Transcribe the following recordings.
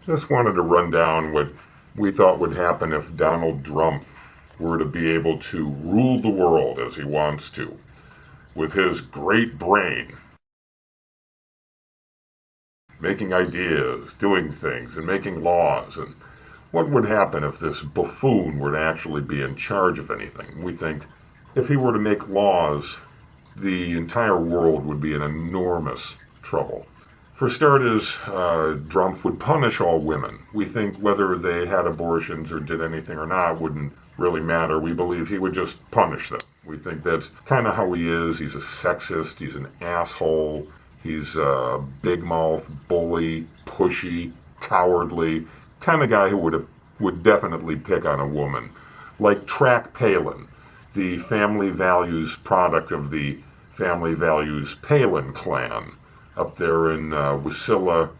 Just wanted to run down what we thought would happen if Donald Drumpf were to be able to rule the world as he wants to, with his great brain, making ideas, doing things, and making laws. And what would happen if this buffoon were to actually be in charge of anything? We think if he were to make laws, the entire world would be in enormous trouble. For starters, Drumpf would punish all women. We think whether they had abortions or did anything or not wouldn't really matter. We believe he would just punish them. We think that's kind of how he is. He's a sexist. He's an asshole. He's a big mouth, bully, pushy, cowardly, kind of guy who would definitely pick on a woman. Like Track Palin, the family values product of the family values Palin clan, up there in Wasilla,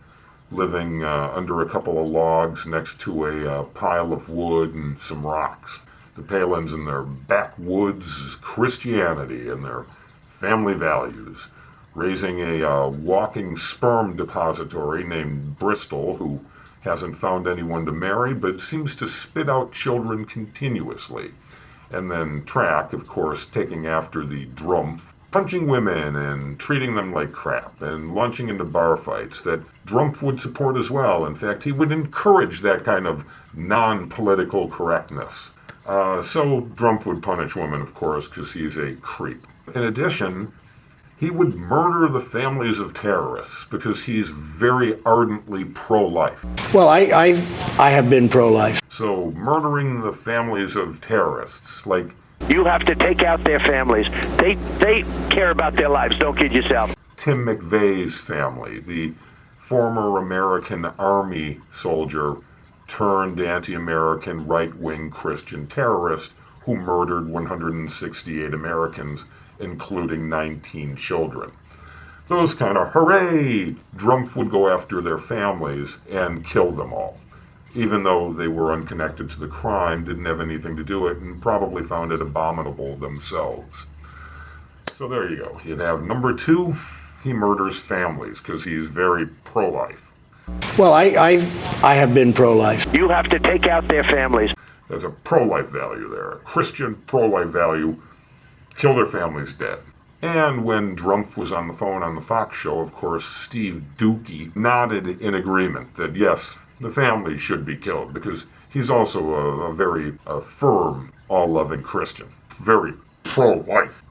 living under a couple of logs next to a pile of wood and some rocks. The Palins and their backwoods Christianity and their family values, raising a walking sperm depository named Bristol, who hasn't found anyone to marry but seems to spit out children continuously. And then Track, of course, taking after the drumpf, punching women and treating them like crap and launching into bar fights that Drumpf would support as well. In fact, he would encourage that kind of non-political correctness. So Drumpf would punish women, of course, because he's a creep. In addition, he would murder the families of terrorists because he's very ardently pro-life. Well, I have been pro-life. So murdering the families of terrorists, like you have to take out their families. They care about their lives. Don't kid yourself. Tim McVeigh's family, the former American Army soldier turned anti-American right-wing Christian terrorist who murdered 168 Americans, including 19 children. Those kind of, hooray! Drumpf would go after their families and kill them all, even though they were unconnected to the crime, didn't have anything to do it, and probably found it abominable themselves. So there you go. You'd have number 2, he murders families because he's very pro-life. Well, I have been pro-life. You have to take out their families. There's a pro-life value there, a Christian pro-life value. Kill their families dead. And when Drumpf was on the phone on the Fox show, of course, Steve Dookie nodded in agreement that yes, the family should be killed, because he's also a very firm, all-loving Christian. Very pro-life.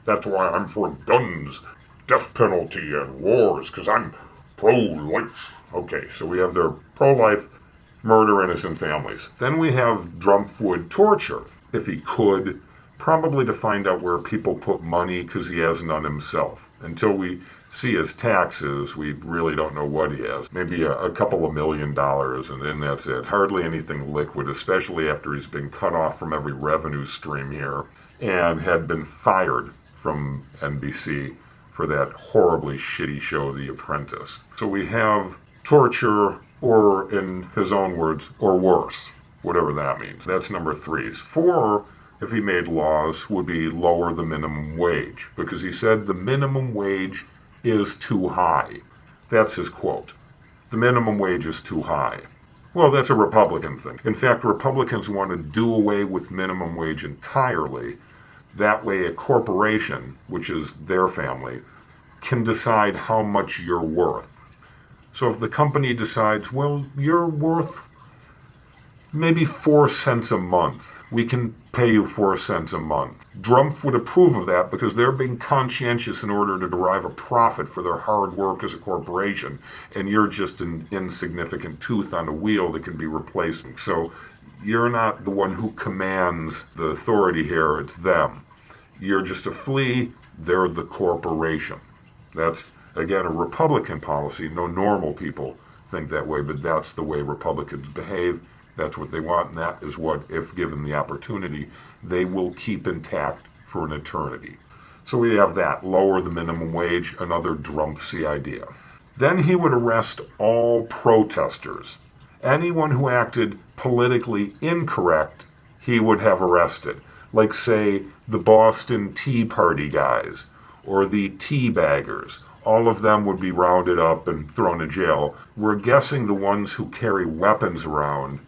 That's why I'm for guns, death penalty, and wars, because I'm pro-life. Okay, so we have their pro-life, murder innocent families. Then we have Drumpf would torture, if he could, probably to find out where people put money, because he has none himself. Until we see his taxes, we really don't know what he has. Maybe a couple of $1 million, and then that's it. Hardly anything liquid, especially after he's been cut off from every revenue stream here and had been fired from NBC for that horribly shitty show, The Apprentice. So we have torture, or in his own words, or worse, whatever that means. That's number 3. 4, if he made laws, would be lower the minimum wage, because he said the minimum wage is too high. That's his quote. The minimum wage is too high. Well, that's a Republican thing. In fact, Republicans want to do away with minimum wage entirely. That way a corporation, which is their family, can decide how much you're worth. So if the company decides, well, you're worth maybe 4 cents a month, we can pay you 4 cents a month. Drumpf would approve of that because they're being conscientious in order to derive a profit for their hard work as a corporation, and you're just an insignificant tooth on a wheel that can be replaced. So you're not the one who commands the authority here, it's them. You're just a flea, they're the corporation. That's, again, a Republican policy. No normal people think that way, but that's the way Republicans behave. That's what they want, and that is what, if given the opportunity, they will keep intact for an eternity. So we have that, lower the minimum wage, another Drumpfy idea. Then he would arrest all protesters. Anyone who acted politically incorrect, he would have arrested. Like, say, the Boston Tea Party guys, or the tea baggers, all of them would be rounded up and thrown in jail. We're guessing the ones who carry weapons around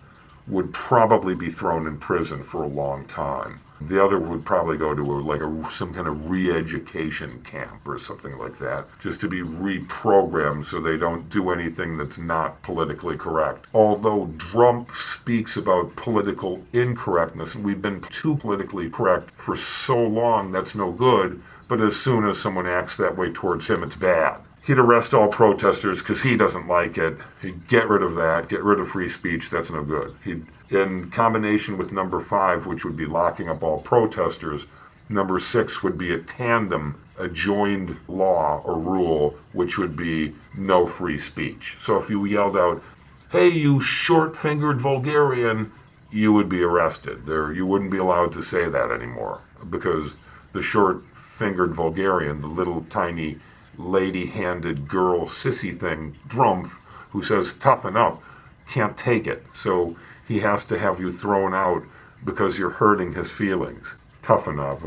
would probably be thrown in prison for a long time. The other would probably go to some kind of re-education camp or something like that, just to be reprogrammed so they don't do anything that's not politically correct. Although Drumpf speaks about political incorrectness, and we've been too politically correct for so long, that's no good, but as soon as someone acts that way towards him, it's bad. He'd arrest all protesters because he doesn't like it. He'd get rid of that, get rid of free speech. That's no good. In combination with number 5, which would be locking up all protesters, number 6 would be a tandem, a joined law or rule, which would be no free speech. So if you yelled out, "Hey, you short-fingered vulgarian," you would be arrested. You wouldn't be allowed to say that anymore, because the short-fingered vulgarian, the little tiny lady-handed girl sissy thing, Drumpf, who says toughen up, can't take it. So he has to have you thrown out because you're hurting his feelings. Toughen up.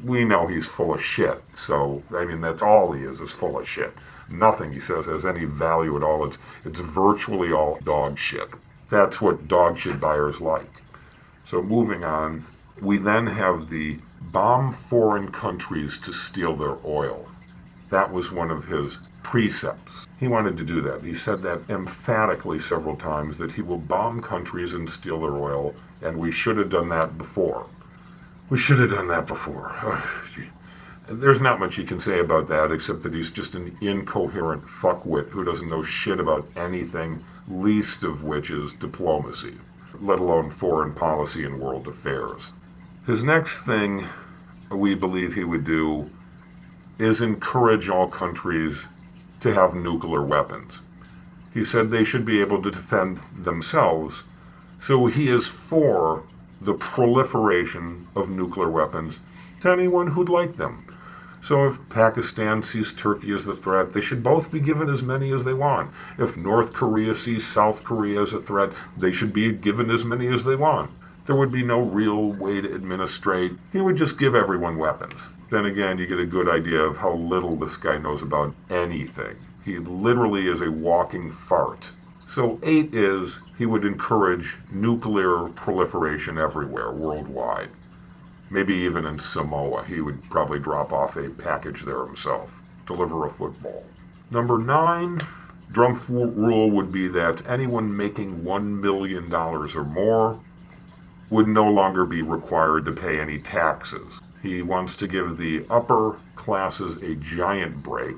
We know he's full of shit. So, I mean, that's all he is full of shit. Nothing he says has any value at all. It's virtually all dog shit. That's what dog shit buyers like. So moving on, we then have the bomb foreign countries to steal their oil. That was one of his precepts. He wanted to do that. He said that emphatically several times, that he will bomb countries and steal their oil, and we should have done that before. We should have done that before. There's not much you can say about that, except that he's just an incoherent fuckwit who doesn't know shit about anything, least of which is diplomacy, let alone foreign policy and world affairs. His next thing we believe he would do is encourage all countries to have nuclear weapons. He said they should be able to defend themselves, so he is for the proliferation of nuclear weapons to anyone who'd like them. So if Pakistan sees Turkey as the threat, they should both be given as many as they want. If North Korea sees South Korea as a threat, they should be given as many as they want. There would be no real way to administrate. He would just give everyone weapons. Then again, you get a good idea of how little this guy knows about anything. He literally is a walking fart. So 8 is he would encourage nuclear proliferation everywhere, worldwide. Maybe even in Samoa. He would probably drop off a package there himself, deliver a football. Number 9, Drumpf rule would be that anyone making $1 million or more would no longer be required to pay any taxes. He wants to give the upper classes a giant break.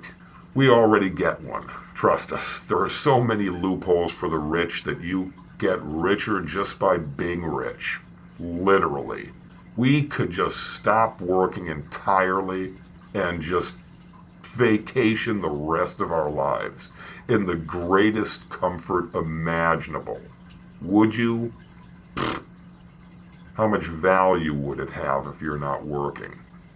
We already get one. Trust us. There are so many loopholes for the rich that you get richer just by being rich. Literally. We could just stop working entirely and just vacation the rest of our lives in the greatest comfort imaginable. Would you? How much value would it have if you're not working?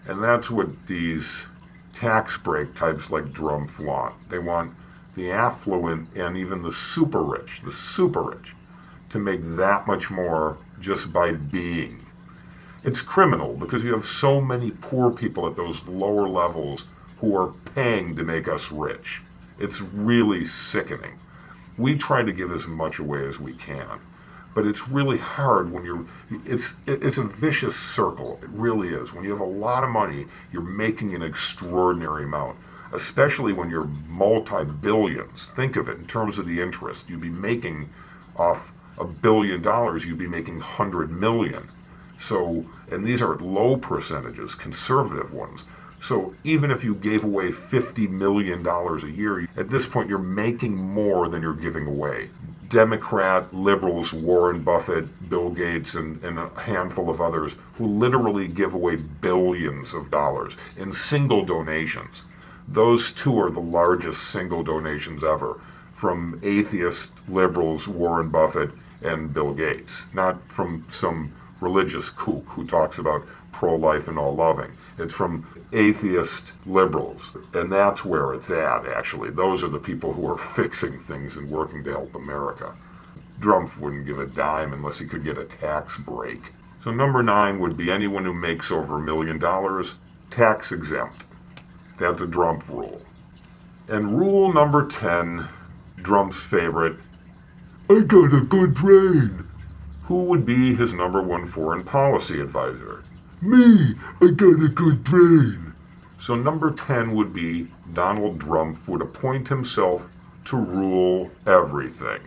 And that's what these tax break types like Drumpf want. They want the affluent and even the super rich, to make that much more just by being. It's criminal because you have so many poor people at those lower levels who are paying to make us rich. It's really sickening. We try to give as much away as we can. But it's really hard when it's a vicious circle. It really is. When you have a lot of money, you're making an extraordinary amount, especially when you're multi-billions. Think of it in terms of the interest. You'd be making off $1 billion, you'd be making 100 million. So, and these are low percentages, conservative ones. So even if you gave away $50 million a year, at this point you're making more than you're giving away. Democrat, liberals, Warren Buffett, Bill Gates, and a handful of others who literally give away billions of dollars in single donations. Those two are the largest single donations ever, from atheist liberals, Warren Buffett, and Bill Gates, not from some religious kook who talks about pro-life and all loving. It's from atheist liberals, and that's where it's at, actually. Those are the people who are fixing things and working to help America. Drumpf wouldn't give a dime unless he could get a tax break. So number 9 would be anyone who makes over $1 million, tax exempt. That's a drumpf rule. And rule number 10, Drumpf's favorite, I got a good brain. Who would be his number one foreign policy advisor? Me, I got a good brain. So number 10 would be Donald Drumpf would appoint himself to rule everything.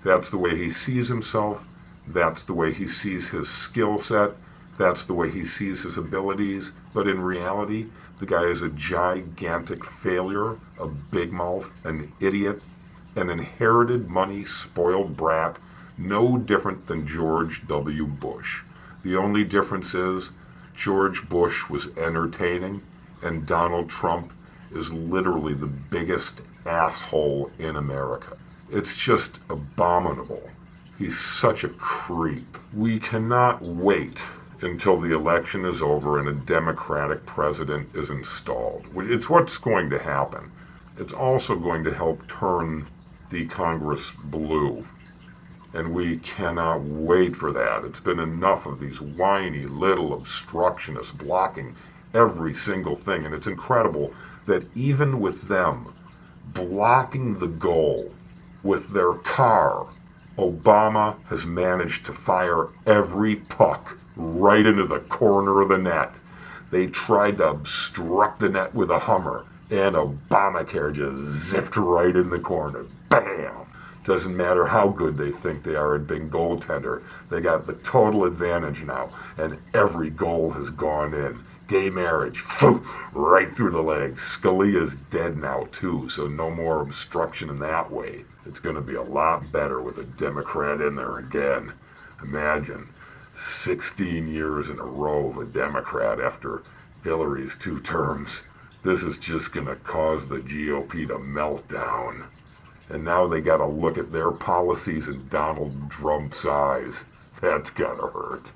That's the way he sees himself. That's the way he sees his skill set. That's the way he sees his abilities. But in reality, the guy is a gigantic failure, a big mouth, an idiot, an inherited money spoiled brat, no different than George W. Bush. The only difference is George Bush was entertaining and Donald Trump is literally the biggest asshole in America. It's just abominable. He's such a creep. We cannot wait until the election is over and a Democratic president is installed. It's what's going to happen. It's also going to help turn the Congress blue. And we cannot wait for that. It's been enough of these whiny little obstructionists blocking every single thing. And it's incredible that even with them blocking the goal with their car, Obama has managed to fire every puck right into the corner of the net. They tried to obstruct the net with a Hummer, and Obamacare just zipped right in the corner. Bam! Doesn't matter how good they think they are at being goaltender. They got the total advantage now, and every goal has gone in. Gay marriage, right through the legs. Scalia's dead now, too, so no more obstruction in that way. It's going to be a lot better with a Democrat in there again. Imagine 16 years in a row of a Democrat after Hillary's 2 terms. This is just going to cause the GOP to melt down. And now they got to look at their policies in Donald Trump's eyes. That's got to hurt.